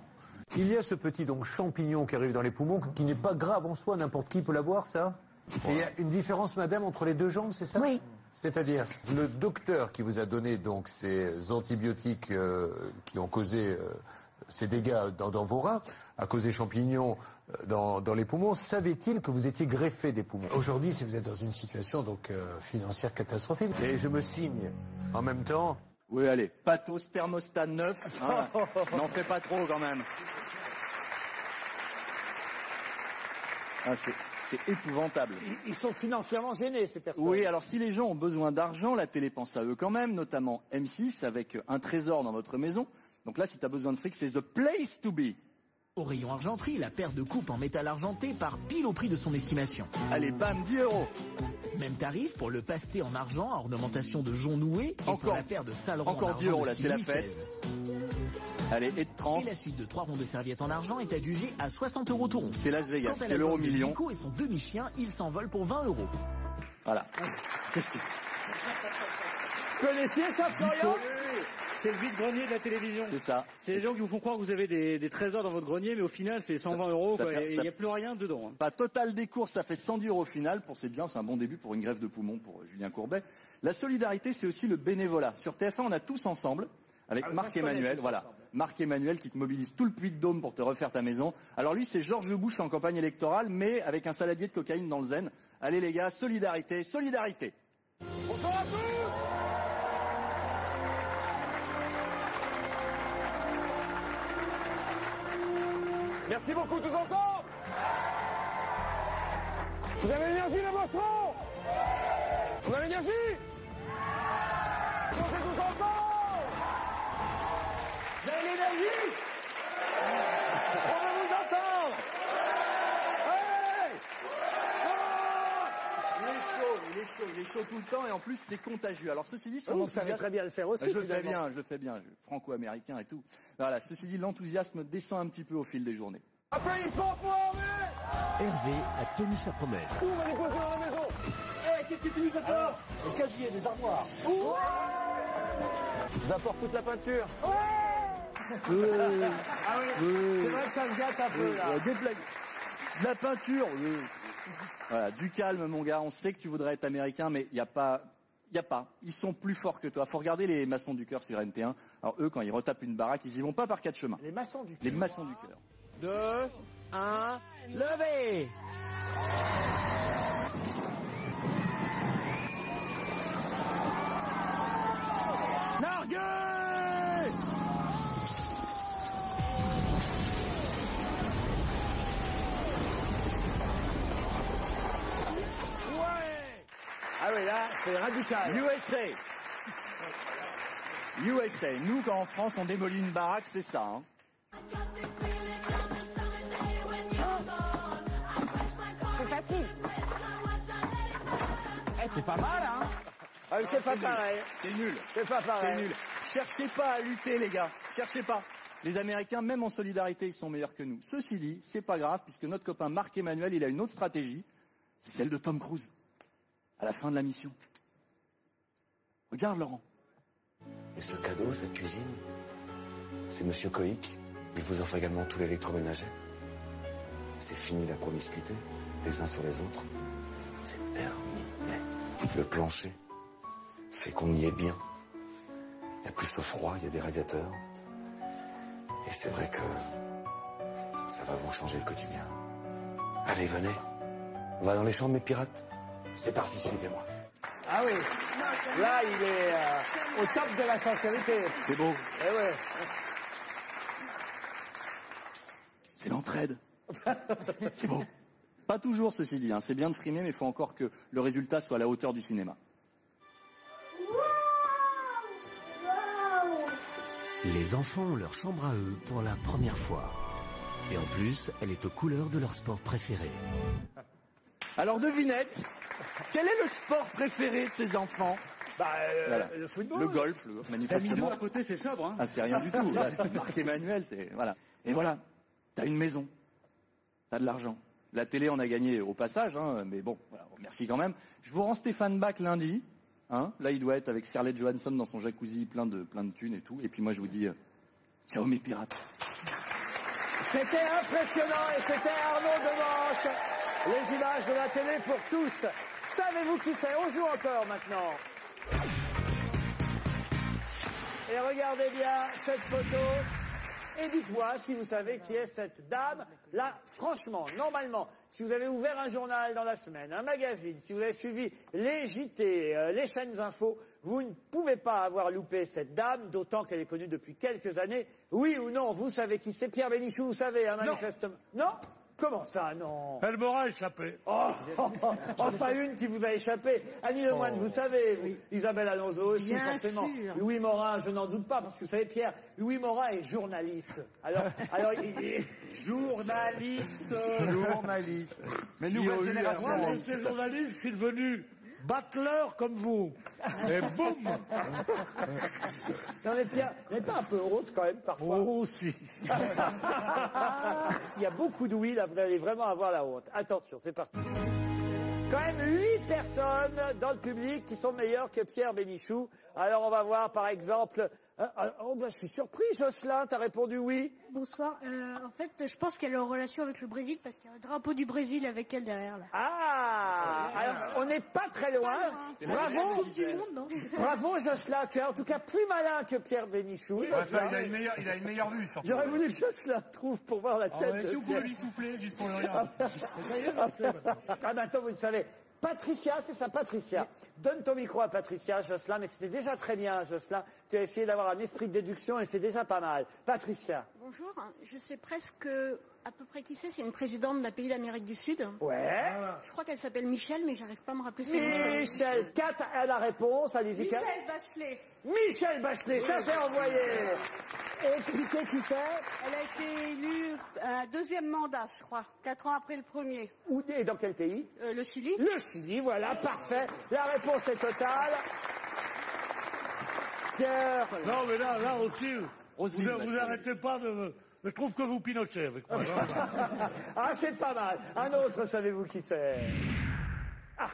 Il y a ce petit donc champignon qui arrive dans les poumons, qui n'est pas grave en soi, n'importe qui peut l'avoir, ça. Et il y a une différence, madame, entre les 2 jambes, c'est ça? Oui. C'est-à-dire, le docteur qui vous a donné donc ces antibiotiques qui ont causé ces dégâts dans vos reins, a causé champignons dans les poumons, savait-il que vous étiez greffé des poumons? Aujourd'hui, si vous êtes dans une situation donc financière catastrophique, et je me signe en même temps. Oui, allez, pathos thermostat 9, hein, n'en fais pas trop quand même. Ah, c'est épouvantable. Ils sont financièrement gênés, ces personnes. Oui, alors si les gens ont besoin d'argent, la télé pense à eux quand même, notamment M6 avec un trésor dans votre maison. Donc là, si tu as besoin de fric, c'est the place to be. Au rayon argenterie, la paire de coupes en métal argenté part pile au prix de son estimation. Allez, bam, 10 €. Même tarif pour le pasté en argent à ornementation de jonc noué et pour la paire de salerons encore en 10 argent €, de là, style c'est la Louis fête. XVI. Allez, et de 30. Et la suite de 3 ronds de serviettes en argent est adjugée à 60 € tout rond. C'est Las Vegas, Quant à c'est l'album de l'euro-million. Nico et son demi-chien, il s'envole pour 20 €. Voilà. Qu'est-ce que... Connaissiez ça, Florian? C'est le vide-grenier de la télévision. C'est ça. C'est les gens qui vous font croire que vous avez des trésors dans votre grenier, mais au final, c'est 120 €. ça quoi, perd- et ça- il n'y a plus rien dedans. Pas total des courses, ça fait 110 € au final. Pour c'est bien, c'est un bon début pour une greffe de poumon pour Julien Courbet. La solidarité, c'est aussi le bénévolat. Sur TF1, on a Tous Ensemble avec Ah, ça Marc se connaît, Emmanuel. Tous Voilà, Ensemble. Marc Emmanuel qui te mobilise tout le Puy-de-Dôme pour te refaire ta maison. Alors lui, c'est Georges Bush en campagne électorale, mais avec un saladier de cocaïne dans le zen. Allez les gars, solidarité, solidarité. Bonsoir à tous. Merci beaucoup, tous ensemble. Vous avez l'énergie, les monstres? On a l'énergie? On fait tous ensemble. Vous avez l'énergie? On veut vous entendre. Hey! Il est chaud tout le temps et en plus c'est contagieux. Alors ceci dit, son Vous savez enthousiasme... très bien le faire aussi, Je le fais finalement. bien, je le fais bien. Franco-américain et tout. Voilà, ceci dit, l'enthousiasme descend un petit peu au fil des journées. Applaudissements pour Hervé. Hervé a tenu sa promesse. Où on va les poser dans la maison? Eh, qu'est-ce que tu nous apportes? Des casiers, des armoires. J'apporte toute la peinture. Ah oui, c'est vrai que ça se gâte un peu, là. De la peinture. Voilà, du calme, mon gars. On sait que tu voudrais être américain, mais il n'y a pas Il n'y a pas. Ils sont plus forts que toi. Faut regarder les maçons du cœur sur NT1. Alors eux, quand ils retapent une baraque, ils y vont pas par 4 chemins. Les maçons du cœur. Les maçons du cœur. 2, 1, levez! Larguez! Ah oui, là, c'est radical. USA. Nous, quand en France, on démolit une baraque, c'est ça. Hein. C'est facile. C'est pas mal, hein. Ah, c'est pas pareil. C'est nul. C'est pas pareil. C'est nul. Cherchez pas à lutter, les gars. Cherchez pas. Les Américains, même en solidarité, ils sont meilleurs que nous. Ceci dit, c'est pas grave, puisque notre copain Marc Emmanuel, il a une autre stratégie. C'est celle de Tom Cruise. À la fin de la mission. Regarde, Laurent. Et ce cadeau, cette cuisine, c'est Monsieur Coïc. Il vous offre également tout l'électroménager. C'est fini la promiscuité, les uns sur les autres. C'est terminé. Le plancher fait qu'on y est bien. Il n'y a plus ce froid, il y a des radiateurs. Et c'est vrai que ça va vous changer le quotidien. Allez, venez. On va dans les chambres, mes pirates. C'est parti, suivez-moi. Ah oui. Là, il est au top de la sincérité. C'est beau. Eh ouais. C'est l'entraide. C'est beau. Pas toujours, ceci dit. Hein. C'est bien de frimer, mais il faut encore que le résultat soit à la hauteur du cinéma. Les enfants ont leur chambre à eux pour la première fois. Et en plus, elle est aux couleurs de leur sport préféré. Alors, devinette, quel est le sport préféré de ces enfants? Voilà. Le football. Le golf, manifestement. T'as mis 2 à côté, c'est sobre, hein. Ah, c'est rien du tout. Là, Marc Emmanuel, c'est... Voilà. Et voilà, t'as une maison, t'as de l'argent. La télé en a gagné au passage, hein, mais bon, voilà, merci quand même. Je vous rends Stéphane Bach lundi. Hein, là, il doit être avec Scarlett Johansson dans son jacuzzi plein de thunes et tout. Et puis moi, je vous dis, ciao mes pirates. C'était impressionnant et c'était Arnaud Demanche. Les images de la télé pour tous. Savez-vous qui c'est? On joue encore maintenant. Et regardez bien cette photo. Et dites-moi si vous savez qui est cette dame. Là, franchement, normalement, si vous avez ouvert un journal dans la semaine, un magazine, si vous avez suivi les JT, les chaînes infos, vous ne pouvez pas avoir loupé cette dame, d'autant qu'elle est connue depuis quelques années. Oui ou non, vous savez qui c'est? Pierre Bénichou, vous savez, hein, manifestement. Non. Comment ça, non? Elle m'aura échappé. Oh, enfin une qui vous a échappé. Annie Lemoine, vous savez, oui. Isabelle Alonso aussi, bien forcément. Sûr. Louis Morin, je n'en doute pas, parce que vous savez, Pierre, Louis Morin est journaliste. Alors journaliste. Journaliste. Mais nouvelle génération. Moi, j'étais journaliste, je suis devenu battleur comme vous. Et boum. Non mais Pierre, vous n'êtes pas un peu honte quand même parfois? Oh si. Il y a beaucoup de oui, là, vous allez vraiment avoir la honte. Attention, c'est parti. Quand même 8 personnes dans le public qui sont meilleures que Pierre Bénichou. Alors on va voir par exemple... Oh, bah, je suis surpris, Jocelyn, t'as répondu oui. Bonsoir. En fait, je pense qu'elle est en relation avec le Brésil parce qu'il y a un drapeau du Brésil avec elle derrière là. Ah, alors, on n'est pas très loin. Bravo. Bravo, Jocelyn. Tu es en tout cas plus malin que Pierre Bénichou. Il a une meilleure vue, surtout. J'aurais voulu que Jocelyn trouve pour voir la tête. Si vous pouvez lui souffler, juste pour le rire. Ah, maintenant, vous le savez. Patricia, c'est ça, Patricia. Donne ton micro à Patricia, Jocelyn, mais c'était déjà très bien, Jocelyn. Tu as essayé d'avoir un esprit de déduction et c'est déjà pas mal. Patricia. Bonjour, je sais presque à peu près qui c'est. C'est une présidente d'un pays d'Amérique du Sud. Ouais. Je crois qu'elle s'appelle Michel, mais j'arrive pas à me rappeler son nom. Michel, 4 à la réponse, allez-y. Michel Bachelet. Michel Bachelet, ça c'est envoyé. Et expliquez qui c'est. Elle a été élue à un 2e mandat, je crois, 4 ans après le premier. Où et dans quel pays? Le Chili. Le Chili, voilà, parfait. La réponse est totale. Pierre. Non, mais là aussi, vous arrêtez pas de... Je trouve que vous pinochez avec moi. Ah, c'est pas mal. Un autre, savez-vous qui c'est? Ah,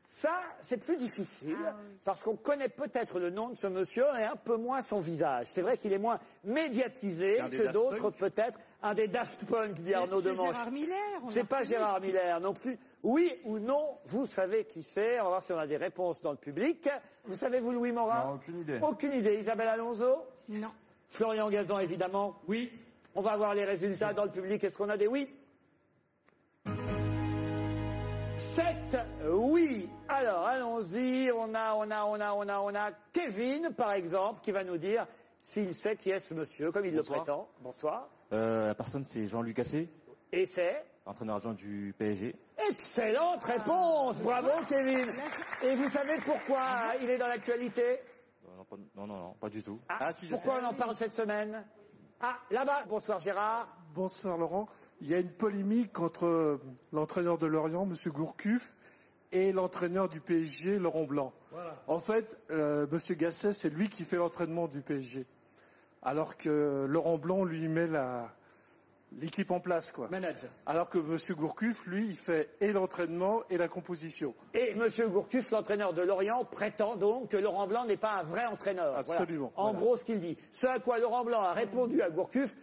Ça, c'est plus difficile, parce qu'on connaît peut-être le nom de ce monsieur et un peu moins son visage. C'est vrai qu'il est moins médiatisé que d'autres, peut-être. Un des Daft Punk, dit Arnaud Demanche. C'est Gérard Miller. C'est pas Gérard Miller non plus. Oui ou non, vous savez qui c'est. On va voir si on a des réponses dans le public. Vous savez, vous, Louis Morin? Non, aucune idée. Aucune idée. Isabelle Alonso? Non. Florian Gazan, évidemment? Oui. On va voir les résultats dans le public. Est-ce qu'on a des oui? 7 oui. Alors, allons-y. On a Kevin, par exemple, qui va nous dire s'il sait qui est ce monsieur, comme il le prétend. Bonsoir. La personne, c'est Jean-Luc Gasset. Et c'est Entraîneur adjoint du PSG. Excellente réponse. Bravo, Kevin. Et vous savez pourquoi il est dans l'actualité? Non, pas du tout. Pourquoi on en parle cette semaine? Ah, là-bas. Bonsoir, Gérard. Bonsoir Laurent. Il y a une polémique entre l'entraîneur de Lorient, M. Gourcuff, et l'entraîneur du PSG, Laurent Blanc. Voilà. En fait, M. Gasset, c'est lui qui fait l'entraînement du PSG. Alors que Laurent Blanc lui met l'équipe en place, quoi. Manager. Alors que M. Gourcuff, lui, il fait et l'entraînement et la composition. Et M. Gourcuff, l'entraîneur de Lorient, prétend donc que Laurent Blanc n'est pas un vrai entraîneur. Absolument. Voilà. En gros, ce qu'il dit. Ce à quoi Laurent Blanc a répondu à Gourcuff,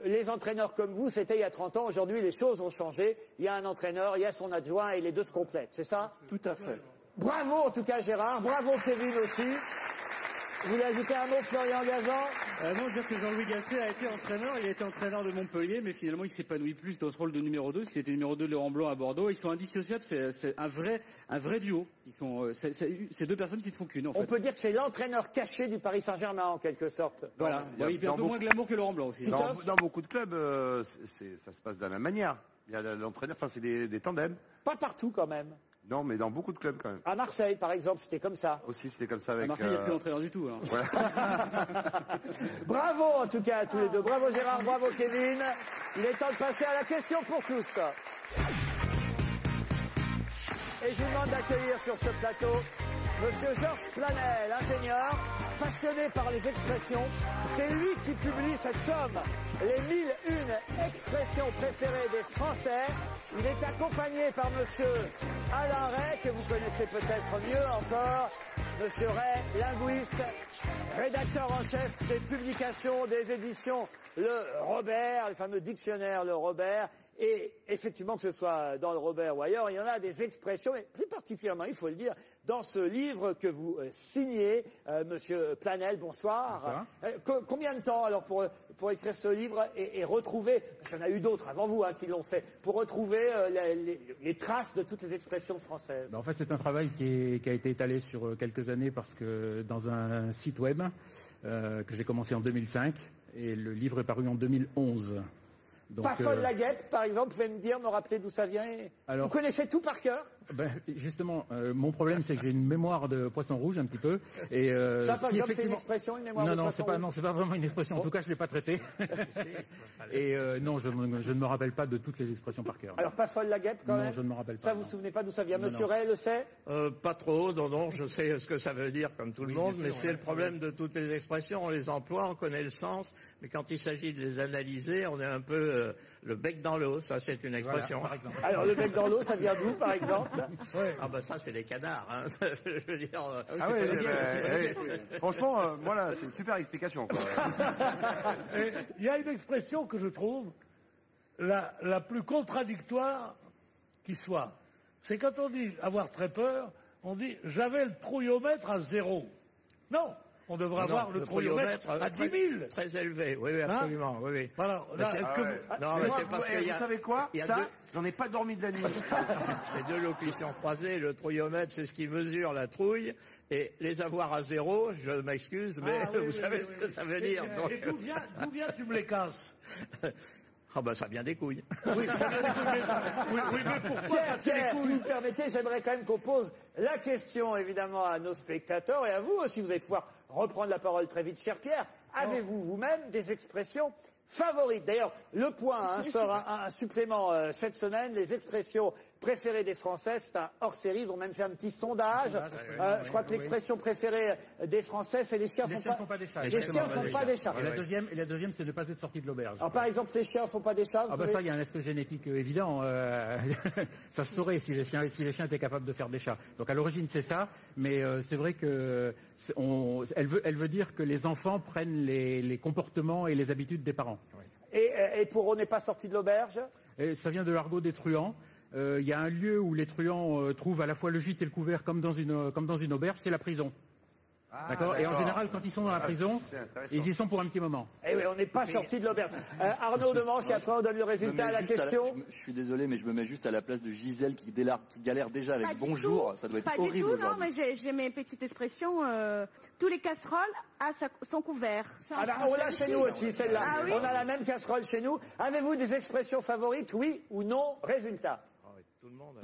les entraîneurs comme vous, c'était il y a 30 ans. Aujourd'hui, les choses ont changé. Il y a un entraîneur, il y a son adjoint et les deux se complètent. C'est ça? Tout à fait. Bravo en tout cas, Gérard. Bravo, Kevin aussi. Vous voulez ajouter un mot, Florian Gazan? Non, dire que Jean-Louis Gasset a été entraîneur. Il a été entraîneur de Montpellier, mais finalement, il s'épanouit plus dans ce rôle de numéro 2. Il était numéro 2 de Laurent Blanc à Bordeaux. Ils sont indissociables. C'est un vrai duo. C'est deux personnes qui ne font qu'une, en fait. On peut dire que c'est l'entraîneur caché du Paris Saint-Germain, en quelque sorte. Voilà. Il est un peu moins glamour que Laurent Blanc aussi. Dans beaucoup de clubs, ça se passe de la même manière. Il y a l'entraîneur, enfin, c'est des tandems. Pas partout, quand même. Non, mais dans beaucoup de clubs, quand même. À Marseille, par exemple, c'était comme ça. Aussi, c'était comme ça avec... À Marseille, il n'y a plus d'entraîneur du tout. Alors. Bravo, en tout cas, à tous les deux. Bravo, Gérard. Bravo, Kevin. Il est temps de passer à la question pour tous. Et je vous demande d'accueillir sur ce plateau Monsieur Georges Planel, ingénieur, passionné par les expressions. C'est lui qui publie cette somme, les 1001 expressions préférées des Français. Il est accompagné par Monsieur Alain Ray, que vous connaissez peut-être mieux encore. Monsieur Ray, linguiste, rédacteur en chef des publications des éditions Le Robert, le fameux dictionnaire Le Robert. Et effectivement, que ce soit dans le Robert ou ailleurs, il y en a des expressions, et plus particulièrement, il faut le dire, dans ce livre que vous signez, Monsieur Planel, bonsoir. Combien de temps alors pour écrire ce livre et retrouver, parce qu'il y en a eu d'autres avant vous qui l'ont fait, pour retrouver les traces de toutes les expressions françaises? En fait, c'est un travail qui a été étalé sur quelques années parce que dans un site web que j'ai commencé en 2005 et le livre est paru en 2011. Donc, Pas folle la guêpe, par exemple, vous pouvez me rappeler d'où ça vient vous connaissez tout par cœur? Justement, mon problème, c'est que j'ai une mémoire de poisson rouge un petit peu. Et, ça, par exemple, c'est une expression, une mémoire de poisson rouge? Non, c'est pas vraiment une expression. En tout cas, je l'ai pas traitée. Et non, je ne me rappelle pas de toutes les expressions par cœur. Alors, pas folle la guêpe, quand même? Non, je ne me rappelle pas. Ça, vous vous souvenez pas d'où ça vient? Monsieur Ray le sait? Pas trop, non, je sais ce que ça veut dire comme tout le monde, mais c'est le problème de toutes les expressions. On les emploie, on connaît le sens, mais quand il s'agit de les analyser, on est un peu le bec dans l'eau. Ça, c'est une expression. Voilà, par exemple. Alors, le bec dans l'eau, ça vient d'où, par exemple? Ah ben ça, c'est les canards. Hein. Je veux dire. Franchement, moi là, c'est une super explication. Il y a une expression que je trouve la plus contradictoire qui soit. C'est quand on dit avoir très peur, on dit j'avais le trouillomètre à 0. Non. On devrait avoir le trouillomètre à 10 000. Très élevé, oui, absolument. Oui. Voilà. Non, mais c'est parce que vous savez quoi? Ça, j'en ai pas dormi de la nuit. C'est deux locutions croisées. Le trouillomètre, c'est ce qui mesure la trouille. Et les avoir à 0, je m'excuse, mais vous savez ce que ça veut dire. Et d'où vient tu me les casses? Ah ben ça vient des couilles. Oui, ça vient des couilles. Oui, mais pourquoi Pierre, si vous me permettez, j'aimerais quand même qu'on pose la question, évidemment, à nos spectateurs et à vous aussi. Vous allez pouvoir reprendre la parole très vite, cher Pierre. Avez-vous vous-même des expressions favorites. D'ailleurs, Le Point sort un supplément cette semaine, les expressions préférées des Français. C'est un hors-série, ils ont même fait un petit sondage. Je crois que l'expression préférée des Français, c'est les chiens font pas des chats. Les chiens font pas des chats. Et la deuxième, c'est ne pas être sorti de l'auberge. Alors par exemple, les chiens font pas des chats. Ça, il y a un aspect génétique évident. Ça se saurait si les chiens étaient capables de faire des chats. Donc à l'origine, c'est ça. Mais c'est vrai que elle veut dire que les enfants prennent les comportements et les habitudes des parents. Et pour on n'est pas sorti de l'auberge. Ça vient de l'argot des truands. Il y a un lieu où les truands trouvent à la fois le gîte et le couvert comme dans une auberge, c'est la prison. D'accord. Et en général, quand ils sont dans la prison, ils y sont pour un petit moment. Eh oui, on n'est pas sorti de l'auberge. Arnaud Demanche, et après on donne le résultat à la question. Je suis désolé, mais je me mets juste à la place de Gisèle qui galère déjà avec bonjour. Ça doit être horrible. Pas du tout, non, mais j'ai mes petites expressions. Tous les casseroles sont couverts. On l'a chez nous aussi, celle-là. Ah oui. On a la même casserole chez nous. Avez-vous des expressions favorites, oui ou non? Résultat. Tout le monde.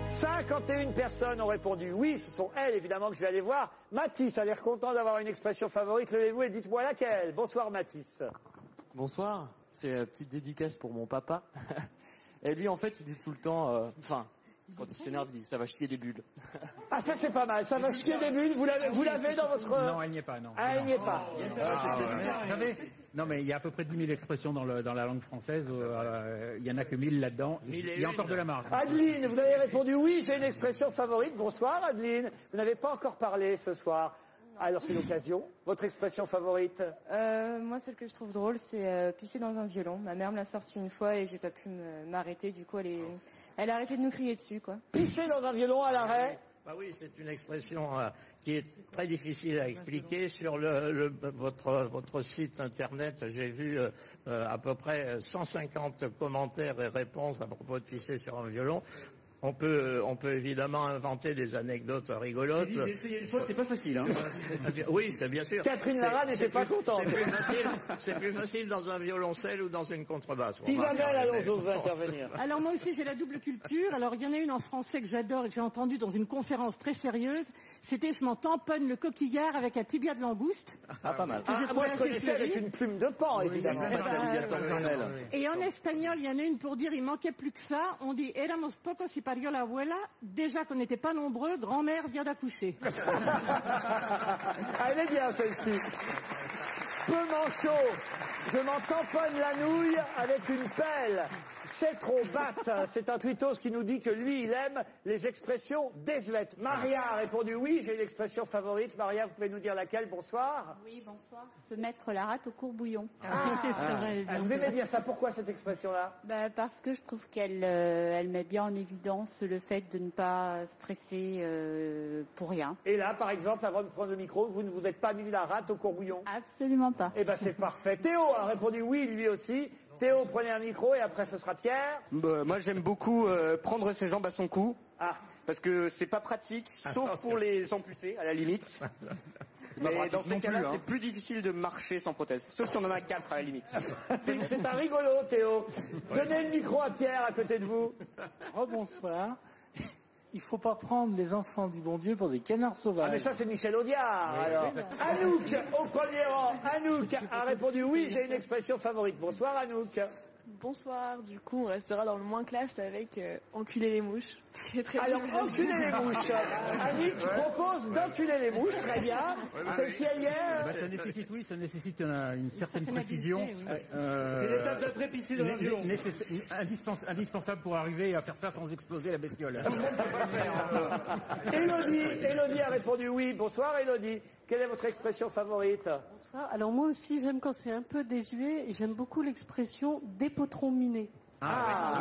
51 personnes ont répondu oui, ce sont elles évidemment que je vais aller voir. Mathis a l'air content d'avoir une expression favorite, levez-vous et dites-moi laquelle. Bonsoir Mathis. Bonsoir, c'est une petite dédicace pour mon papa. Et lui en fait il dit tout le temps, quand il s'énerve, il dit ça va chier des bulles. Ah ça c'est pas mal, ça va chier des bulles, vous l'avez dans votre... Non, elle n'y est pas, non. Ah, elle n'y est pas. Vous savez, non mais il y a à peu près 10 000 expressions dans la langue française, il y en a que 1000 là-dedans, il y a encore de la marge. Adeline, vous avez répondu oui, j'ai une expression favorite. Bonsoir Adeline, vous n'avez pas encore parlé ce soir. Alors c'est l'occasion. Votre expression favorite? Moi, celle que je trouve drôle, c'est pisser dans un violon. Ma mère me l'a sorti une fois et j'ai pas pu m'arrêter. Du coup, elle a arrêté de nous crier dessus, quoi. Pisser dans un violon à l'arrêt? Bah oui, c'est une expression qui est très difficile à expliquer. Sur votre site internet, j'ai vu à peu près 150 commentaires et réponses à propos de pisser sur un violon. On peut évidemment inventer des anecdotes rigolotes. J'ai essayé une fois, c'est pas facile. Hein. Oui, c'est bien sûr. Catherine Lara n'était pas contente. C'est plus facile dans un violoncelle ou dans une contrebasse. Isabelle Alonso veut intervenir. Alors moi aussi j'ai la double culture. Alors il y en a une en français que j'adore et que j'ai entendue dans une conférence très sérieuse. C'était je m'en tamponne le coquillard avec un tibia de langouste. Ah pas mal. Que j'ai trouvé moi je assez connaissais fleuri. avec une plume de pan évidemment. Et en espagnol, il y en a une pour dire il manquait plus que ça. On dit éramos pocos y parió la abuela. Déjà qu'on n'était pas nombreux, grand-mère vient d'accoucher. Elle est bien celle-ci. Peu manchot, je m'en tamponne la nouille avec une pelle. C'est trop batte. C'est un tweetos qui nous dit que lui, il aime les expressions désuètes. Maria a répondu oui, j'ai une expression favorite. Maria, vous pouvez nous dire laquelle? Bonsoir. Oui, bonsoir. Se mettre la rate au courbouillon. C'est vrai, bien vous aimez bien ça? Pourquoi cette expression-là? Parce que je trouve qu'elle elle met bien en évidence le fait de ne pas stresser pour rien. Et là, par exemple, avant de prendre le micro, vous ne vous êtes pas mis la rate au courbouillon? Absolument pas. Eh ben c'est parfait. Théo a répondu oui, lui aussi. Théo, prenez un micro et après ce sera Pierre. Moi j'aime beaucoup prendre ses jambes à son cou. Ah. Parce que c'est pas pratique, sauf pour les amputés à la limite. Mais dans ces cas-là, c'est plus difficile de marcher sans prothèse. Sauf si on en a 4 à la limite. C'est un rigolo, Théo. Donnez le micro à Pierre à côté de vous. Rebonsoir. Il faut pas prendre les enfants du bon Dieu pour des canards sauvages. Ah mais ça c'est Michel Audiard. Alors. Anouk, au premier rang. Anouk a répondu oui, j'ai une expression favorite. Bonsoir Anouk. Bonsoir, du coup on restera dans le moins classe avec enculer les mouches. Qui est très Alors similaire. enculer les mouches. Annick propose d'enculer les mouches, très bien. Celle-ci elle y est. Ça nécessite une certaine précision. C'est l'étape d'après pisser dans un violon. Indispensable pour arriver à faire ça sans exploser la bestiole. Élodie a répondu oui. Bonsoir Élodie. Quelle est votre expression favorite? Bonsoir. Alors moi aussi j'aime quand c'est un peu désuet et j'aime beaucoup l'expression des potrons minés.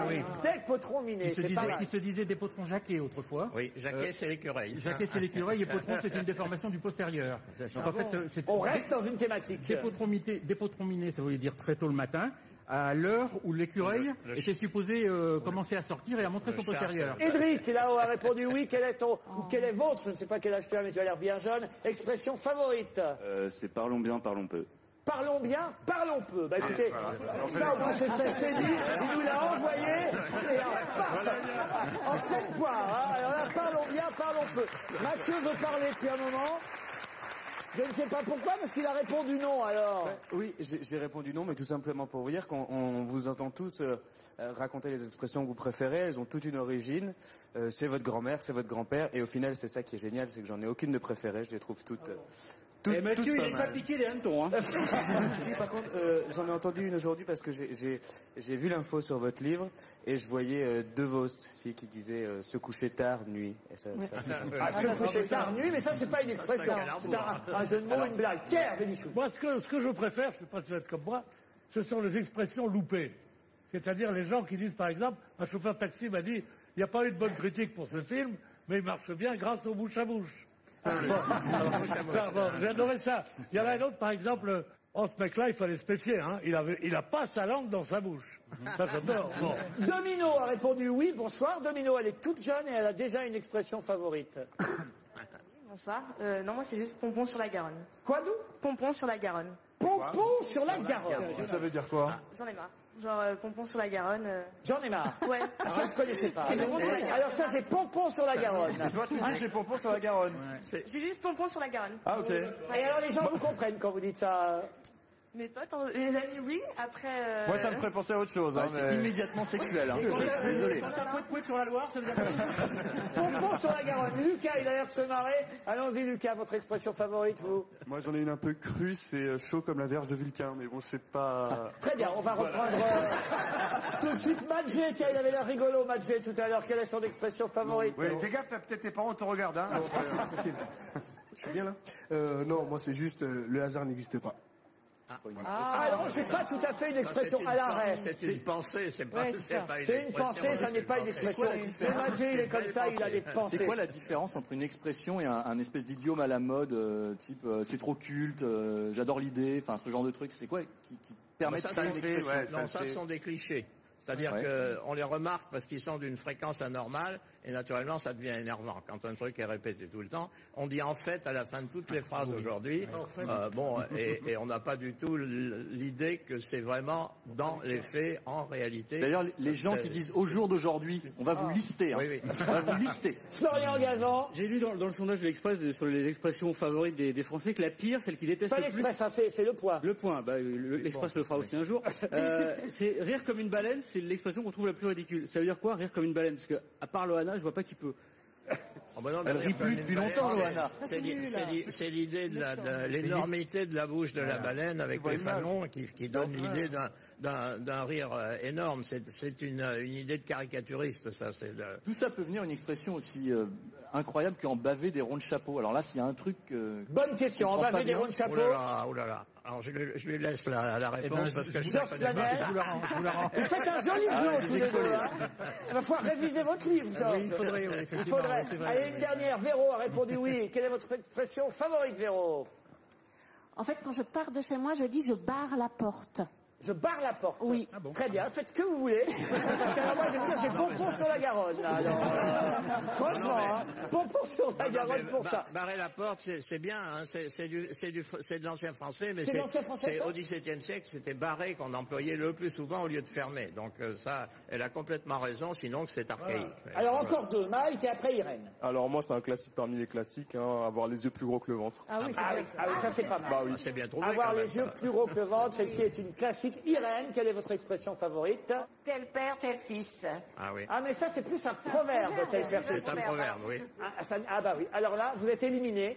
Oui. Des potrons minés. Qui se disait des potrons jaqués autrefois. Oui, jaquet c'est l'écureuil. Jaquet c'est l'écureuil et potron c'est une déformation du postérieur. Donc en fait, on reste dans une thématique. Des potrons minés, ça voulait dire très tôt le matin, à l'heure où l'écureuil était supposé commencer à sortir et à montrer son postérieur. Edric, là-haut, a répondu oui. Quel est votre, je ne sais pas quel âge tu as, mais tu as l'air bien jeune, expression favorite? C'est parlons bien, parlons peu. Parlons bien, parlons peu. Bah écoutez, ça au moins c'est fait, c'est dit. Il nous l'a envoyé. Et en pleine poire. Hein. Alors là, parlons bien, parlons peu. Mathieu veut parler depuis un moment. Je ne sais pas pourquoi, parce qu'il a répondu non, alors. Oui, j'ai répondu non, mais tout simplement pour vous dire qu'on vous entend tous raconter les expressions que vous préférez. Elles ont toute une origine. C'est votre grand-mère, c'est votre grand-père. Et au final, c'est ça qui est génial, c'est que j'en ai aucune de préférée. Je les trouve toutes... Et Mathieu, il n'est pas piqué des hannetons. Hein. Si, par contre, j'en ai entendu une aujourd'hui parce que j'ai vu l'info sur votre livre et je voyais De Vos qui disait se coucher tard, nuit. Et ça, se coucher tard, nuit, mais ça, c'est pas une expression. C'est un jeu de mots, une blague. Pierre Bénichou. Moi, ce que je préfère, je ne sais pas si vous êtes comme moi, ce sont les expressions loupées. C'est-à-dire les gens qui disent, par exemple, un chauffeur de taxi m'a dit, il n'y a pas eu de bonne critique pour ce film, mais il marche bien grâce au bouche à bouche. J'ai adoré ça. Il y en a un autre, par exemple, ce mec-là, il fallait se méfier, hein. Il a pas sa langue dans sa bouche. Ça, j'adore. Bon. Domino a répondu oui, bonsoir. Domino, elle est toute jeune et elle a déjà une expression favorite. Bonsoir. Non, moi, c'est juste pompon sur la Garonne. Quoi, d'où? Pompon sur la Garonne. Pompon sur la Garonne. Ça veut dire quoi? J'en ai marre. Genre pompon sur la Garonne. J'en ai marre. Ouais. Ça, je connaissais pas. C'est pompon sur la Garonne. Alors ça, j'ai pompon sur la Garonne. Toi, tu dis j'ai pompon sur la Garonne. J'ai juste pompon sur la Garonne. Ah, ok. Et alors, les gens vous comprennent quand vous dites ça? Mes potes, les amis, oui. Après. Moi, ça me ferait penser à autre chose. Ouais, c'est immédiatement sexuel. Hein. Désolé. Quand t'as poète sur la Loire, ça veut dire Pompon sur la Garonne. Lucas, il a l'air de se marrer. Allons-y, Lucas, votre expression favorite, vous? Moi, j'en ai une un peu crue, c'est chaud comme la verge de Vulcain, mais bon, c'est pas... Très bien, on va reprendre tout de suite Madjé. Tiens, il avait l'air rigolo, Madjé, tout à l'heure. Quelle est son expression favorite? Oui, fais gaffe, peut-être tes parents te regardent. Hein. Je suis bien là. Non, moi, c'est juste le hasard n'existe pas. non, c'est pas tout à fait une expression à l'arrêt. C'est une pensée, c'est pas, c'est une pensée, ça n'est pas une expression. Le Madjé, il est comme ça, il a des pensées. C'est quoi la différence entre une expression et un espèce d'idiome à la mode, type c'est trop culte, j'adore l'idée, enfin ce genre de truc, c'est quoi qui permet de faire une expression? Non, ça, ce sont des clichés. C'est-à-dire qu'on les remarque parce qu'ils sont d'une fréquence anormale et naturellement ça devient énervant. Quand un truc est répété tout le temps, on dit en fait à la fin de toutes les phrases aujourd'hui, et on n'a pas du tout l'idée que c'est vraiment dans les faits, en réalité. D'ailleurs, les gens qui disent au jour d'aujourd'hui, on va vous lister. Hein. Oui. On va vous lister. Florian Gazan. J'ai lu dans le sondage de l'Express sur les expressions favorites des Français que la pire, celle qui déteste le plus... C'est pas l'Express, c'est le point. Le point, l'Express le fera aussi un jour. C'est rire comme une baleine, c'est l'expression qu'on trouve la plus ridicule. Ça veut dire quoi, rire comme une baleine? Parce que, à part Loana, je vois pas qui peut. Elle rit plus depuis longtemps, Loana. C'est l'idée de l'énormité de la bouche de la baleine avec les fanons qui donne l'idée d'un rire énorme. C'est une idée de caricaturiste, ça. Tout ça peut venir une expression aussi incroyable qu'en baver des ronds de chapeau. Alors là, s'il y a un truc... Bonne question, en baver des ronds de chapeau. Oh là là. Alors je lui laisse la réponse parce que je Georges Planel. Vous faites un joli duo tous les deux. Il va falloir réviser votre livre, Georges. Oui, il faudrait. Allez, une dernière. Véro a répondu oui. Quelle est votre expression favorite, Véro? En fait, quand je pars de chez moi, je dis je barre la porte. Je barre la porte. Oui. Ah bon. Très bien, faites ce que vous voulez. Parce qu'alors moi, je vais vous dire, j'ai pompon sur la Garonne. Franchement, pompon sur la Garonne pour ça. Barrer la porte, c'est bien. Hein, c'est de l'ancien français, mais c'est au XVIIe siècle, c'était barrer qu'on employait le plus souvent au lieu de fermer. Donc ça, elle a complètement raison, sinon que c'est archaïque. Voilà. Alors encore deux, Mike et après Irène. Alors moi, c'est un classique parmi les classiques, hein, avoir les yeux plus gros que le ventre. Ah oui, ça c'est pas mal. Bah oui. C'est bien trouvé. Avoir les yeux plus gros que le ventre, celle-ci est une classique. Irène, quelle est votre expression favorite? Tel père, tel fils. Ah oui. Ah mais ça c'est plus un proverbe, tel père, tel fils. C'est un proverbe, oui. Ah bah oui. Alors là, vous êtes éliminé.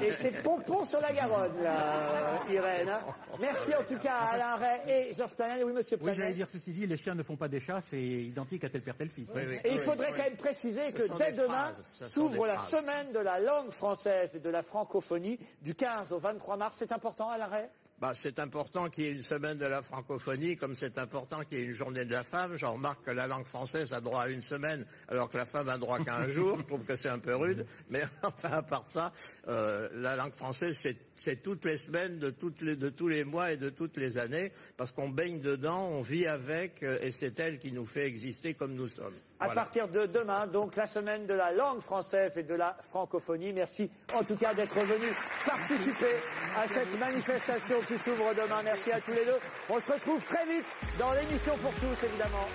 Et c'est pompon sur la Garonne, là, Irène. Merci en tout cas à Alain Ray et Georges Planel. Oui, monsieur Planel. Oui, j'allais dire ceci dit, les chiens ne font pas des chats, c'est identique à tel père, tel fils. Et il faudrait quand même préciser que dès demain s'ouvre la semaine de la langue française et de la francophonie du 15 au 23 mars. C'est important, Alain Ray? C'est important qu'il y ait une semaine de la francophonie, comme c'est important qu'il y ait une journée de la femme. Je remarque que la langue française a droit à une semaine, alors que la femme a droit qu'à un jour. Je trouve que c'est un peu rude. Mais enfin, à part ça, la langue française, c'est toutes les semaines, de tous les mois et de toutes les années, parce qu'on baigne dedans, on vit avec, et c'est elle qui nous fait exister comme nous sommes. À partir de demain, donc, la semaine de la langue française et de la francophonie. Merci en tout cas d'être venus participer à cette manifestation qui s'ouvre demain. Merci à tous les deux. On se retrouve très vite dans l'émission pour tous, évidemment.